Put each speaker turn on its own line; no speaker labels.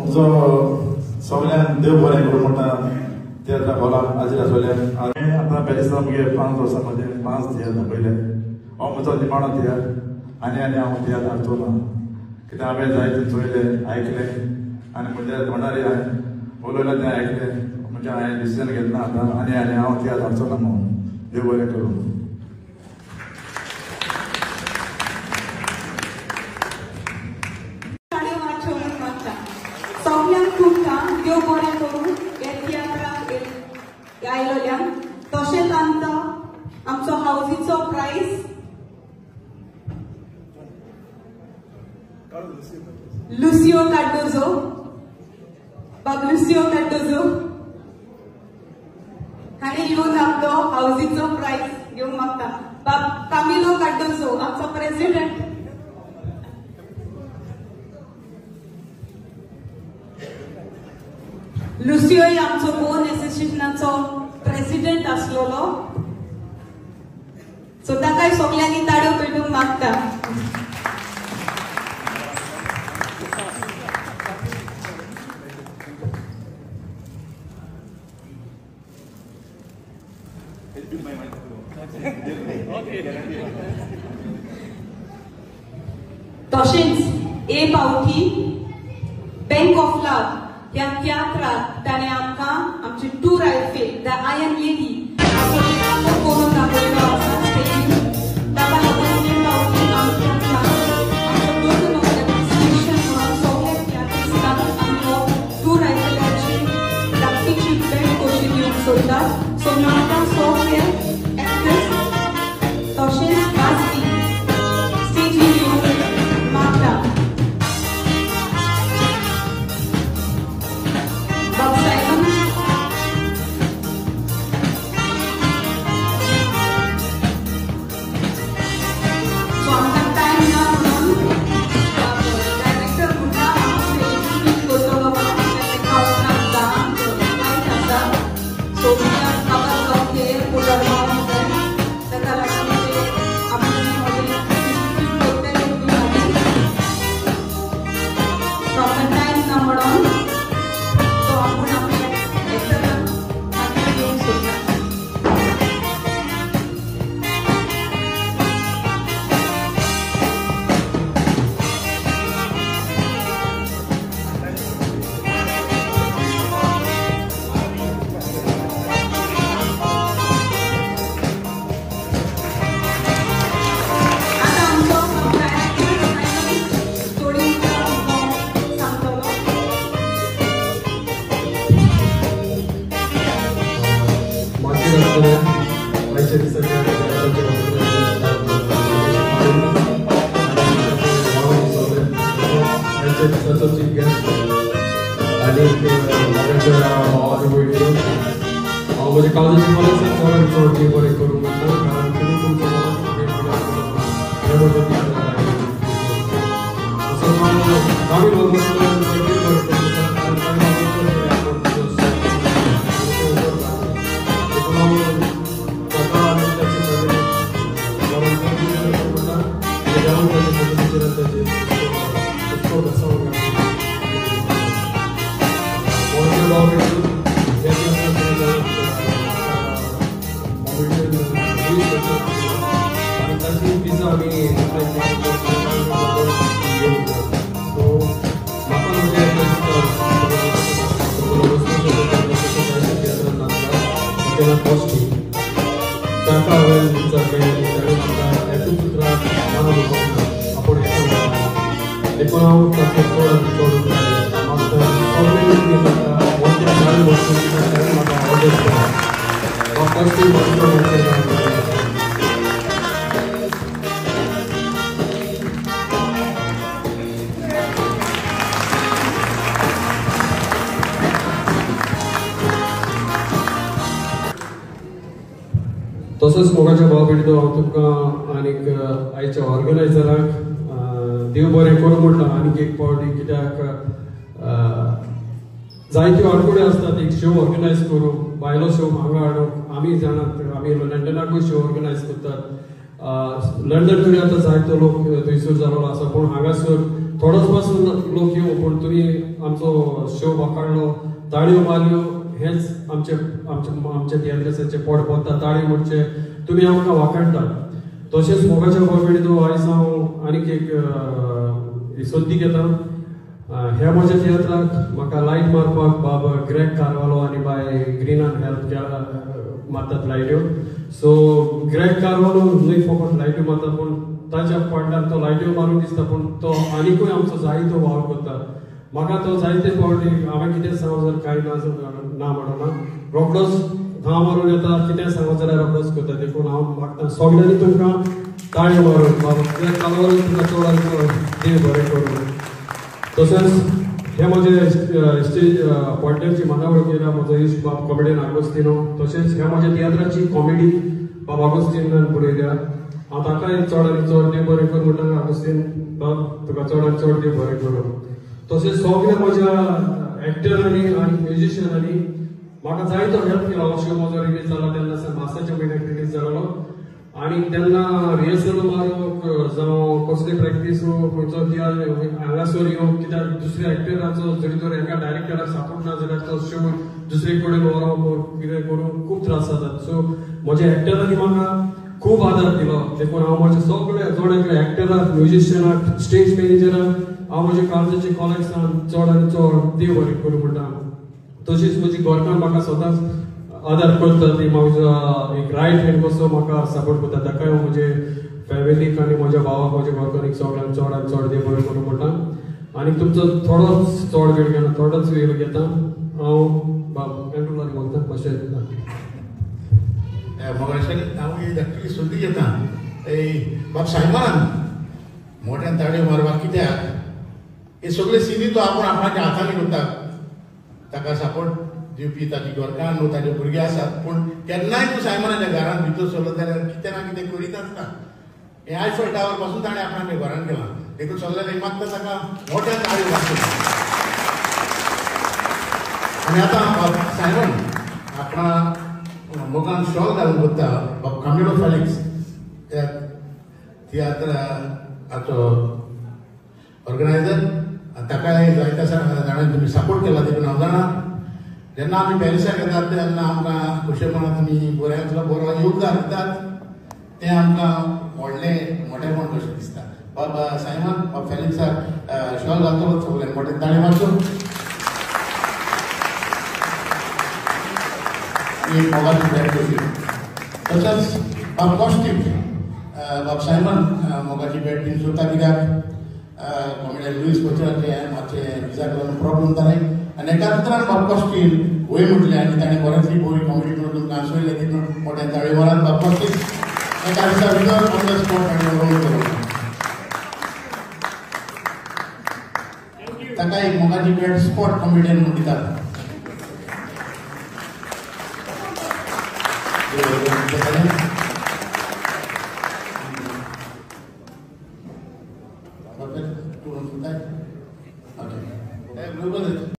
तुमचो सगळ्यान देव बरें करूं म्हणटा त्या हॉलाक हाजीर आसलेल्यान आतां पॅरिसां मुगे 5 वर्सां मध्ये 5 तियात्र दाखयले हो म्हजो निमाणो तियात्र आनी हांव तियात्र हाडचो ना कित्याक हांवें जायते चोयले आयकले आनी म्हणजे तोंडारी हांवें उलयलें तें आयकलें म्हणजे हांवें डिसिजन घेतला आतां आनी हांव तियात्र हाडचो ना म्हणून देव बरें करूं.
देव बरें करूं हे तियात्राक आयलोल्यान तशेंच आमचो हावजीचो प्राइज लुसियो कार्डोजो बाब लुसियो कार्डोजो हाणे येवन आपलो हावजीचो प्राइज घेवंक मागता. बाब कामिलो कार्डोजो आमचो प्रेसिडेंट. लुसियो आमचो गोवन एसोसिएशनाचो प्रेसिडेंट आसलोलो सो ताकाय सगळ्यांनी ताळयो पेटोवंक मागता. तशेंच एक फावटी बँक ऑफ लव ह्या तियात्रात ताणें आमकां आमची tour Eiffel the iron lady करून दाखयलो आसा स्टेजीर. ताका लागून एक फावटी आमच्या आमचो डिस्टिंक्शन म्हणून सगळ्या तियात्रिस्टांक आमचो टूर आयफेलाची धाकटीशी भेट कशी दिवंक सोदतात. सो म्हाका सगळे एक्टर्स तशेंच गाजपी स्टेजीर येवंक मागता.
म्हणजे काळजाची मला चोरची बरें करूंक मेळटा कारण तुमी तुमचो तसोच मोगाच्या भावपेटीचो हांव तुमकां आनीक आयच्या ऑर्गनायझराक देव बरें करूं म्हणटा आनीक एक फावटी कित्याक जायत्यो आडखोड्यो आसतात एक शो ऑर्गनायज करूंक भायलो शो हांगा हाडूंक आमी जाणात आमी लंडनाकूय शो ऑर्गनायज करतात लंडन तरी आतां जायतो लोक थंयसर जाल्लो आसा पूण हांगासर थोडोच पासून लोक येऊ पण तुम्ही आमचो शो वाकाडलो ताळयो मारल्यो हेच आमचे तियात्राचे पोट भरता ताळी म्हणचे तुम्ही आमकां वाकाडटा तशेंच मोगाच्या बाबेडो आयज हांव आनीक एक सोद्दी घेता ह्या म्हज्या तियात्राक म्हाका लायट मारपाक बाब ग्रेग कारवालो आनी बाय ग्रीनान हेल्प मारतात लायट्यो सो ग्रेग कारवालो न्हय फकत लायट्यो मारता पूण ताच्या फाटल्यान तो लायट्यो मारून दिसता पूण तो आनीकूय आमचो जायतो वावर करता म्हाका तो जायते फावटी हांवें कितें सांगू जर कांय ना म्हणना रोखडोच धांव मारून येता कितें सांगू जाल्यार रोखडोच करता देखून हांव मागता सगळ्यांनी तुमकां ताळयो मारून बाबा ग्रेग कारवालो तुमकां चड देव बरें करूं तशेंच हे म्हजे स्टेज पॉइंटरची मानावळ केला म्हजो इश्ट बाब कॉमेडियन आगोस्तिनो तशेंच ह्या म्हज्या तियात्राची कॉमेडी बाब आगोस्तिनान बरयल्या हांव ताकाय चड आनी चड देव बरें कर म्हणटा आगोस्तीन बाब तुका चड आनी चड देव बरें करूं तशेंच सगळे म्हज्या एक्टरांनी आनी म्युजिशियनांनी म्हाका जायतो हेल्प केलो हो शो म्हजो रिलीज जाला तेन्ना मार्चाच्या म्हयन्याक रिलीज जालो आनी तेन्ना रिहर्सल मारूंक जावं कसली प्रॅक्टीस खंयचो हांगासर येवं कित्याक दुसऱ्या एक्टराचो जरी तर एका डायरेक्टराक सापोर्ट ना जाल्यार तो शो दुसरे कडेन व्हरोन कितें करून खूब त्रास जातात सो म्हज्या एक्टरांनी म्हाका खूब आदार दिलो देखून हांव म्हजे सगळे जोड्याकडे एक्टराक म्युजिशियनाक स्टेज मॅनेजराक हांव म्हज्या काळजाचे कॉलेक्सान चड आनी चड देव बरें करूं म्हणटा तशीच म्हजी घरकां म्हाका सदांच आदार करता ती म्हजो एक रायट हँड कसो म्हाका सपोर्ट करता ताकाय हांव म्हजे फॅमिलीक आनी म्हज्या भावाक म्हज्या घरकांनीक सगळ्यांक चड आनी चड देव बरें करूं म्हणटा आनी तुमचो थोडोच चड वेळ घेता थोडोच वेळ घेता हांव बाब कंट्रोलाक बोलता मातशें
मोगाच्यान हांव एक्चुली सोदी घेता बाब सायमनान मोठ्यान ताळयो मारपाक कित्याक हे सगळे सिनी तो आपूण आपणाच्या हातांनी करता ताका सपोर्ट दिवपी ताची घरकां न्हू ताचे भुरगे आसात पूण केन्नाय तूं सायमनाच्या घरांत भितर सरलो जाल्यार कितें ना कितें करीत आसता हे आयफल टावर पासून ताणें आपणाच्या घरांत केलां देखून सगळ्यांक मागता ताका मोठ्यान ताळयो वाजता आनी आतां सायमन आपणा मोगान स्टॉल घालून करता बाब कामिलो फेलिक्स त्या तियात्राचो ऑर्गनायझर ताकाय जायत्या जाणांनी तुमी सपोर्ट केला देखून हांव जाणा जेन्ना आमी पॅरिसाक येतात तेन्ना आमकां खुशेपणान तुमी बऱ्यांतलो बरो योगदान दितात तें आमकां मोठेपण कशें दिसता बाबा सायमन बाब फेलिक्साक स्टॉल घालतलो सगळ्यांक मोठे ताळी मारचो एक मोगाची भेट कशी तशेंच बाब कॉस्टीक बाब सायमन मोगाची भेट बीन सोदता कित्याक कॉमेडियन लुईस कोचराचे मातशें विजा लागून प्रॉब्लम जाले आनी एका उतरान बाब कॉस्टीन वय म्हटलें आनी ताणें बरेंचली बरी कॉमेडी करून तुमकां आसवयलें देखून मोठ्यान ताळयो मारात बाब कॉस्टीक एका दिसा भितर ऑन द स्पॉट ताणें रोल केलो ताका एक मोगाची भेट स्पॉट कॉमेडियन म्हूण दितात